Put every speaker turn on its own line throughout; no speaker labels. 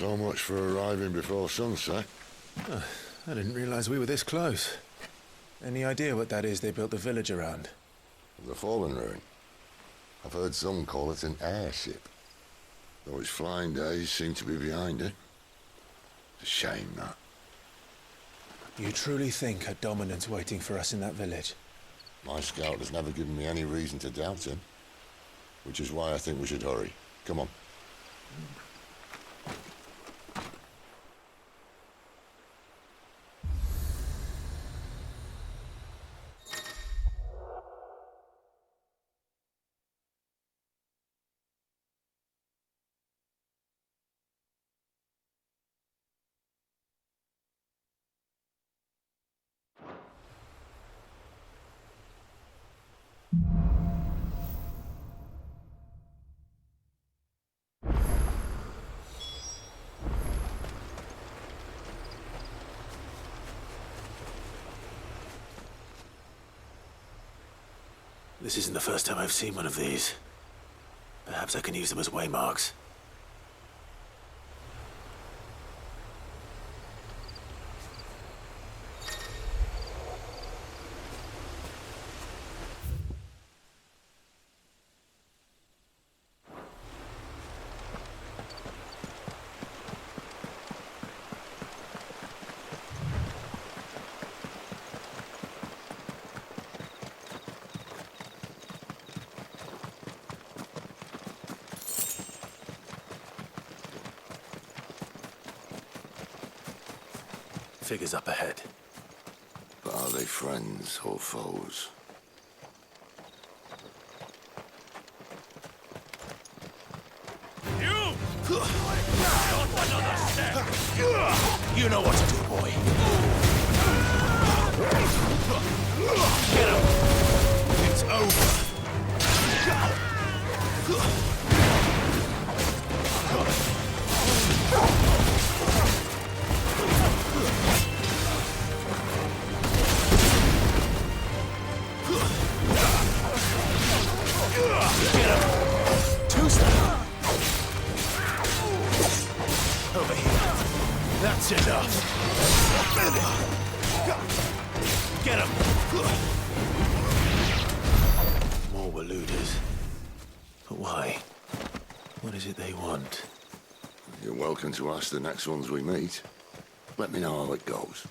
So much for arriving before sunset.
Oh, I didn't realize we were this close. Any idea what that is they built the village around?
The fallen ruin. I've heard some call it an airship. Though its flying days seem to be behind it. It's a shame, that.
You truly think a dominant's waiting for us in that village?
My scout has never given me any reason to doubt him. Which is why I think we should hurry. Come on.
This isn't the first time I've seen one of these. Perhaps I can use them as waymarks. Figures up ahead.
But are they friends or foes?
You! Not another step! You know what to do, boy. Get him! It's over. Over here. That's enough. Get him.
More Waluders. But why? What is it they want?
You're welcome to ask the next ones we meet. Let me know how it goes.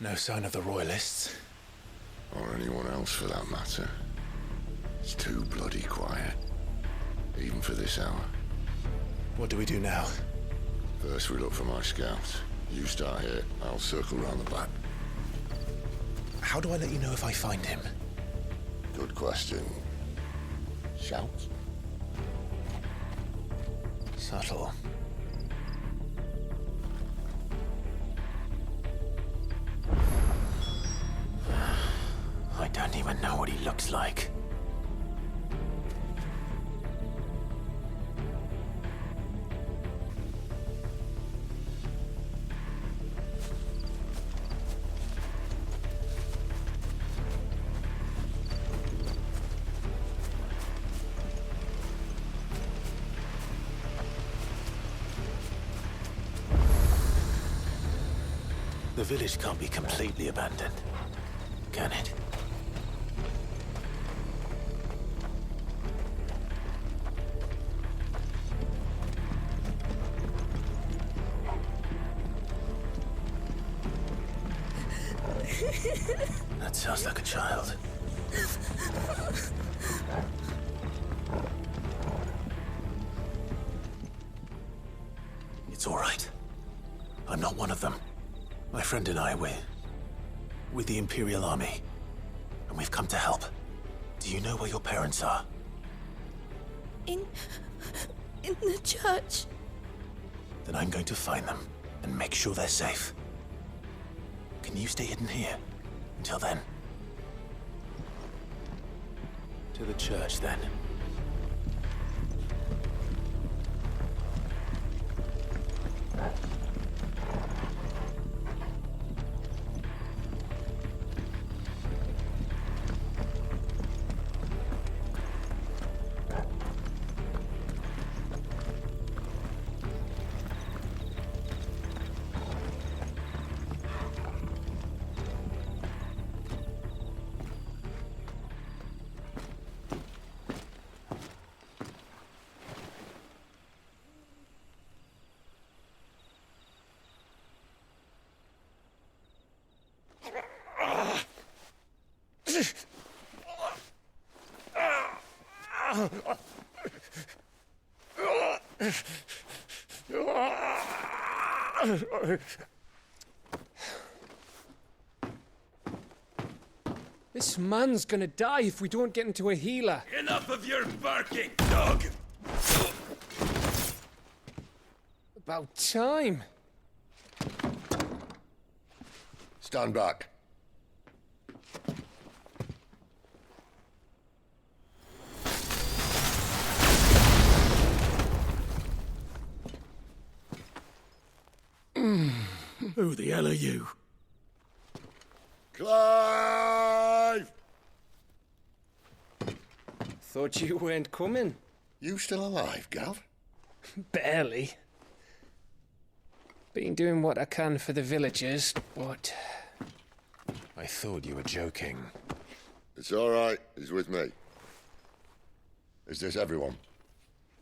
No sign of the Royalists.
Or anyone else for that matter. It's too bloody quiet. Even for this hour.
What do we do now?
First we look for my scouts. You start here, I'll circle round the back.
How do I let you know if I find him?
Good question. Shout?
Subtle. I don't even know what he looks like. The village can't be completely abandoned, can it? That sounds like a child. It's all right. I'm not one of them. My friend and I, we're with the Imperial Army, and we've come to help. Do you know where your parents are?
In the church.
Then I'm going to find them and make sure they're safe. Can you stay hidden here until then? To the church, then.
This man's gonna die if we don't get into a healer.
Enough of your barking, dog!
About time.
Stand back.
Who the hell are you?
Clive!
Thought you weren't coming.
You still alive, Gav?
Barely. Been doing what I can for the villagers, but...
I thought you were joking.
It's all right. He's with me. Is this everyone?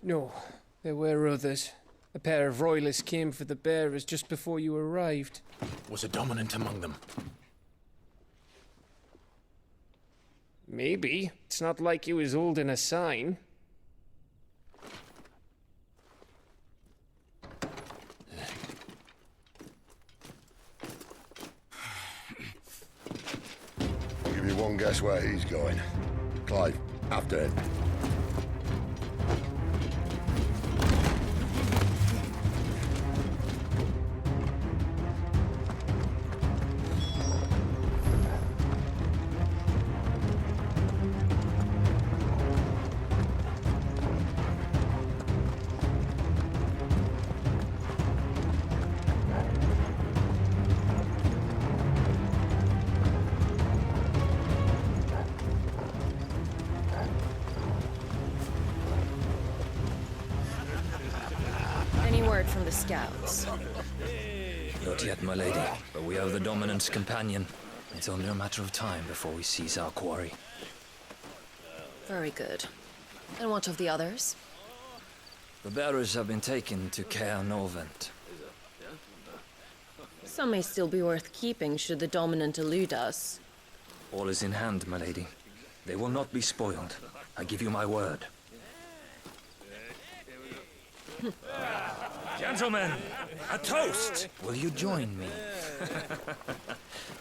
No, there were others. A pair of royalists came for the bearers just before you arrived.
Was a dominant among them?
Maybe. It's not like he was holding a sign.
I'll give you one guess where he's going. Clive, after him.
Any word from the scouts?
Not yet, my lady, but we have the dominant's companion. It's only a matter of time before we seize our quarry.
Very good. And what of the others?
The bearers have been taken to Caer Novent.
Some may still be worth keeping should the dominant elude us.
All is in hand, my lady. They will not be spoiled. I give you my word.
Gentlemen, a toast!
Will you join me?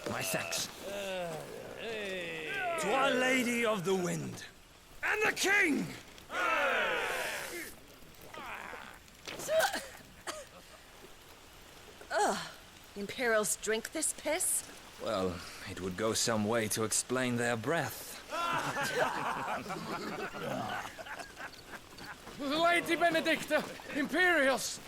My thanks.
To Our Lady of the Wind. And the King!
Imperials drink this piss?
Well, it would go some way to explain their breath.
Lady Benedicta! Imperials!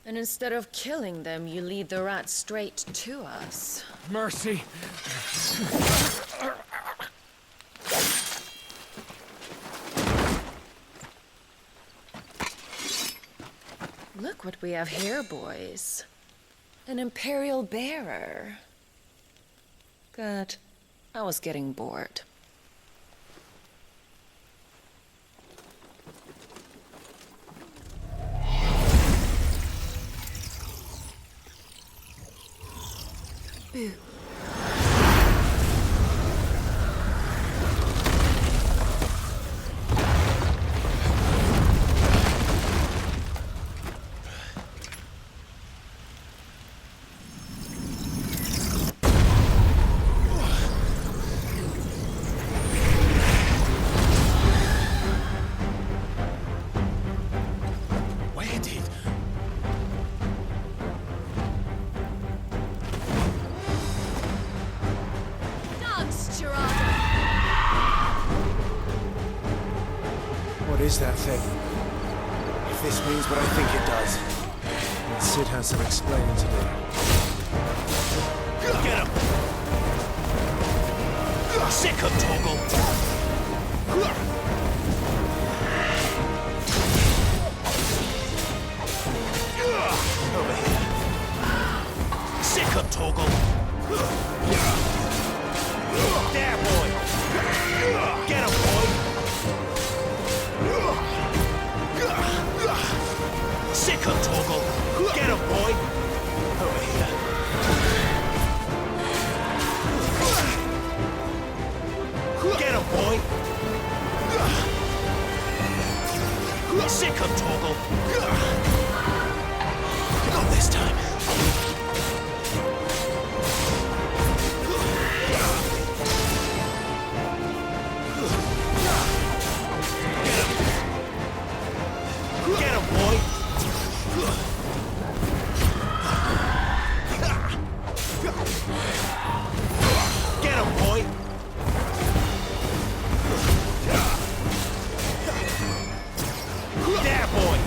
And instead of killing them, you lead the rats straight to us.
Mercy!
Look what we have here, boys. An Imperial bearer. Good. I was getting bored. Boo.
is that thing? If this means what I think it does, then Sid has some explaining to do.
Get him! Sick him, Toggle!
Over here.
Sick him, Toggle! There, boy! Get him, boy! Sick him, Toggle! Get him, boy!
Over here.
Get him, boy! Sick him, Toggle!
Not this time.
Get him, boy! Get him, boy! There, boy!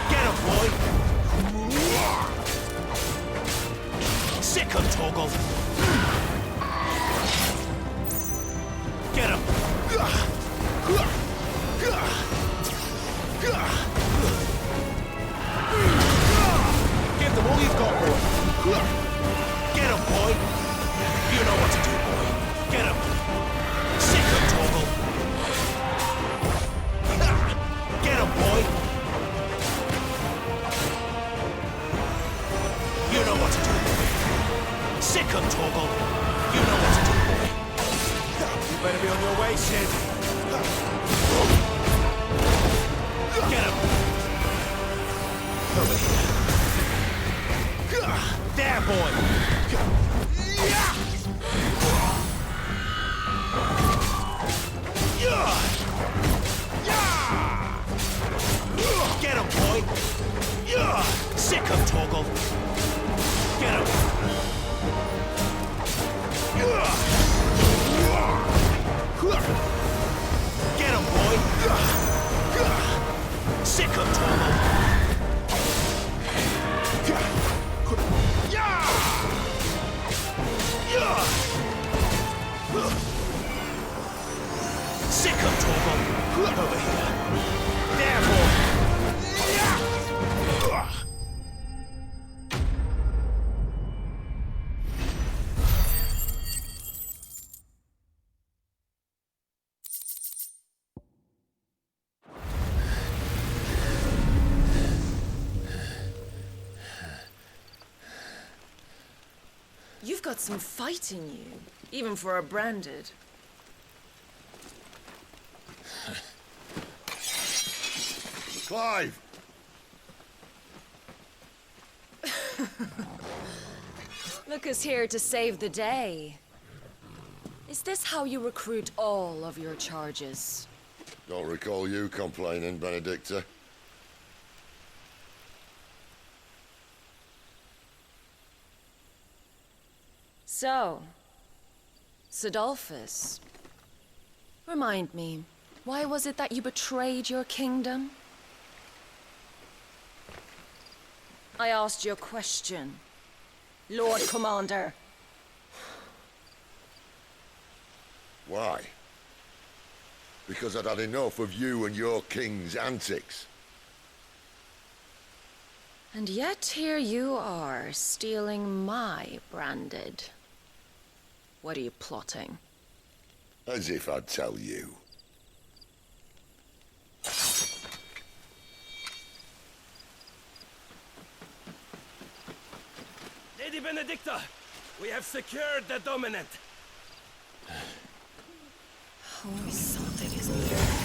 Get him, boy! Sick him, Toggle! Get him!
Give them all you've got, boy.
Get him, boy! You know what to do, boy. Get him! Sick him, Toggle! Get him, boy! You know what to do, boy. Sick him, Toggle! You know what to do, boy.
You better be on your way, Sid.
Get him!
Over here.
There, boy! Get him, boy! Sick him, Toggle! Get him! Get him, boy! Sick him, Toggle! Sick him, Toggle!
Over here.
There, boy!
You've got some fight in you, even for a branded.
Clive!
Look who's here to save the day. Is this how you recruit all of your charges?
Don't recall you complaining, Benedicta.
So, Sidolphus, remind me, why was it that you betrayed your kingdom? I asked you a question, Lord Commander.
Why? Because I'd had enough of you and your king's antics.
And yet here you are, stealing my branded. What are you plotting?
As if I'd tell you.
Lady Benedicta, we have secured the dominant.
Always something, isn't there?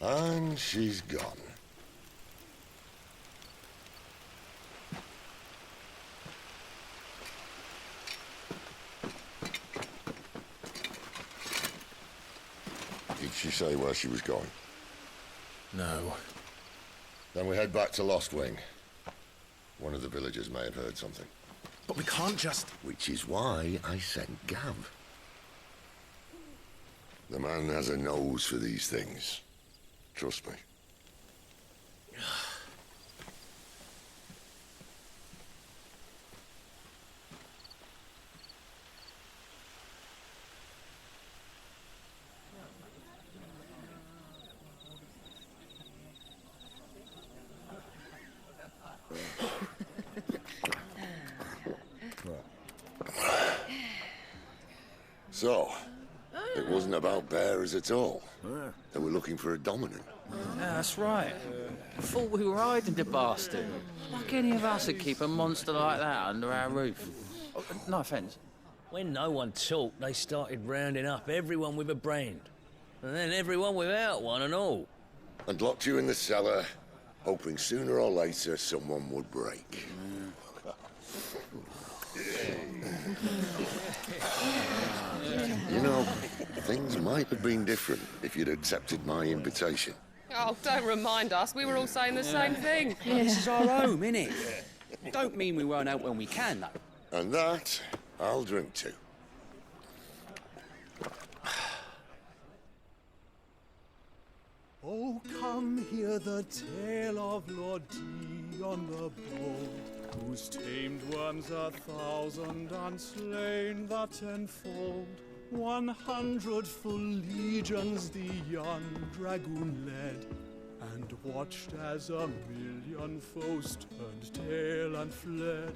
And she's gone. Did she say where she was going?
No.
Then we head back to Lost Wing. One of the villagers may have heard something.
But we can't just...
Which is why I sent Gav. The man has a nose for these things. Trust me. So, it wasn't about bearers at all. They were looking for a dominant.
Yeah, that's right. I thought we were hiding the bastard. Like any of us would keep a monster like that under our roof. Oh, no offence.
When no one talked, they started rounding up everyone with a brand. And then everyone without one and all.
And locked you in the cellar, hoping sooner or later someone would break. You know, things might have been different if you'd accepted my invitation.
Oh, don't remind us. We were all saying the same thing.
This is our home, innit? Don't mean we won't out when we can, though.
And that, I'll drink to.
Oh, come hear the tale of Lord Dion the Bold, who's tamed worms 1,000 and slain the 10-fold. 100 full legions the young dragoon led, and watched as 1,000,000 foes turned tail and fled.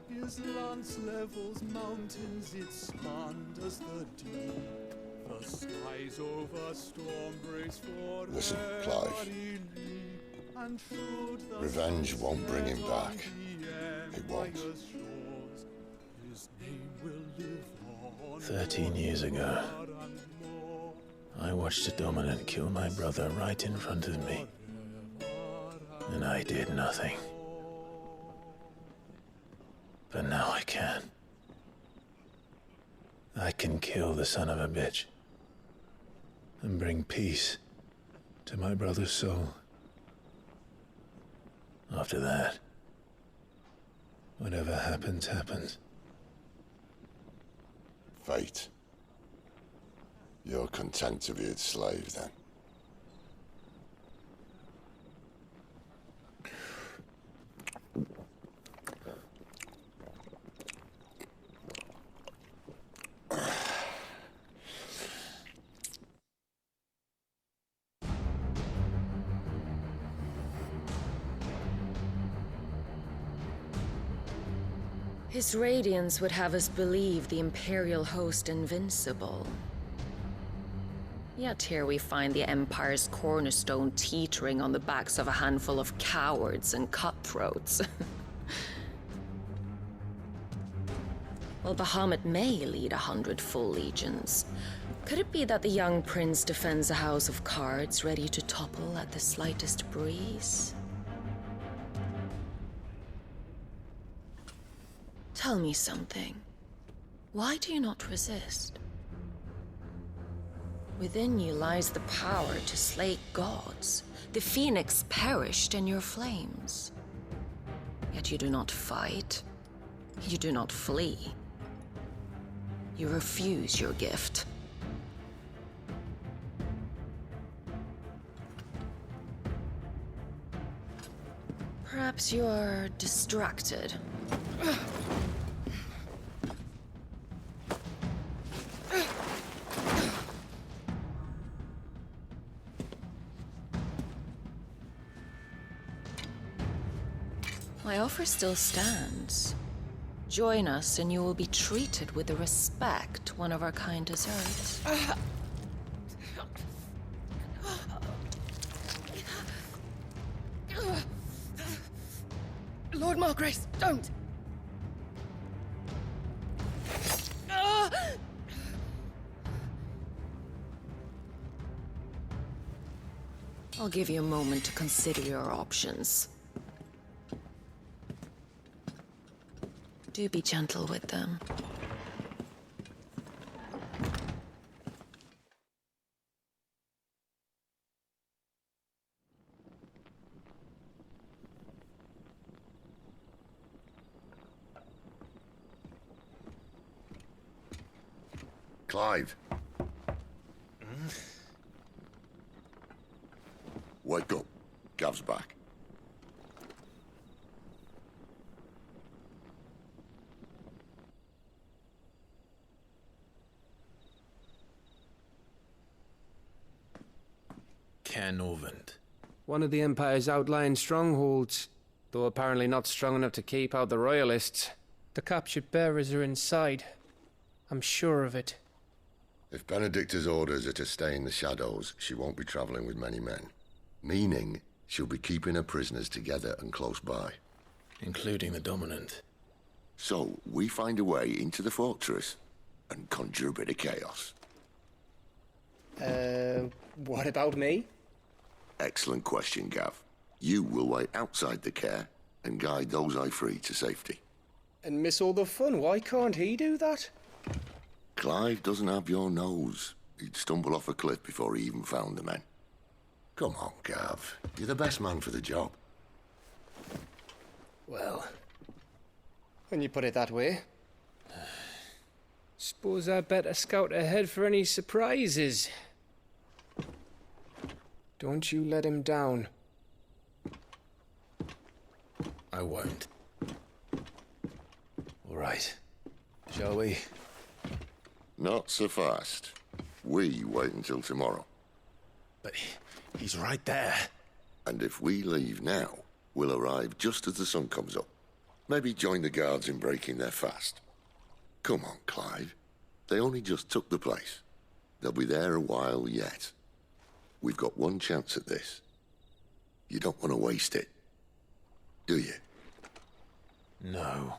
His lance levels mountains, it spanned as the deep. The skies over storm breaks for
Listen, Clive. Revenge won't bring him back. It won't.
13 years ago, I watched a dominant kill my brother right in front of me. And I did nothing. But now I can. I can kill the son of a bitch. And bring peace to my brother's soul. After that, whatever happens, happens.
Fate. You're content to be its slave, then?
His radiance would have us believe the Imperial host invincible. Yet here we find the Empire's cornerstone teetering on the backs of a handful of cowards and cutthroats. Well, Bahamut may lead 100 full legions. Could it be that the young prince defends a house of cards ready to topple at the slightest breeze? Tell me something. Why do you not resist? Within you lies the power to slay gods. The phoenix perished in your flames. Yet you do not fight. You do not flee. You refuse your gift. Perhaps you're distracted. My offer still stands. Join us and you will be treated with the respect one of our kind deserves.
Lord Margrace, don't!
I'll give you a moment to consider your options. Do be gentle with them.
Clive. Wake up. Gav's back.
Cairnorvend.
One of the Empire's outlying strongholds, though apparently not strong enough to keep out the Royalists. The captured bearers are inside. I'm sure of it.
If Benedicta's orders are to stay in the shadows, she won't be traveling with many men. Meaning, she'll be keeping her prisoners together and close by.
Including the Dominant.
So, we find a way into the fortress and conjure a bit of chaos.
What about me?
Excellent question, Gav. You will wait outside the care and guide those I free to safety.
And miss all the fun. Why can't he do that?
Clive doesn't have your nose. He'd stumble off a cliff before he even found the men. Come on, Gav. You're the best man for the job.
Well, when you put it that way. Suppose I better scout ahead for any surprises. Don't you let him down.
I won't. All right. Shall we?
Not so fast. We wait until tomorrow.
But he's right there.
And if we leave now, we'll arrive just as the sun comes up. Maybe join the guards in breaking their fast. Come on, Clive. They only just took the place. They'll be there a while yet. We've got one chance at this. You don't want to waste it, do you?
No.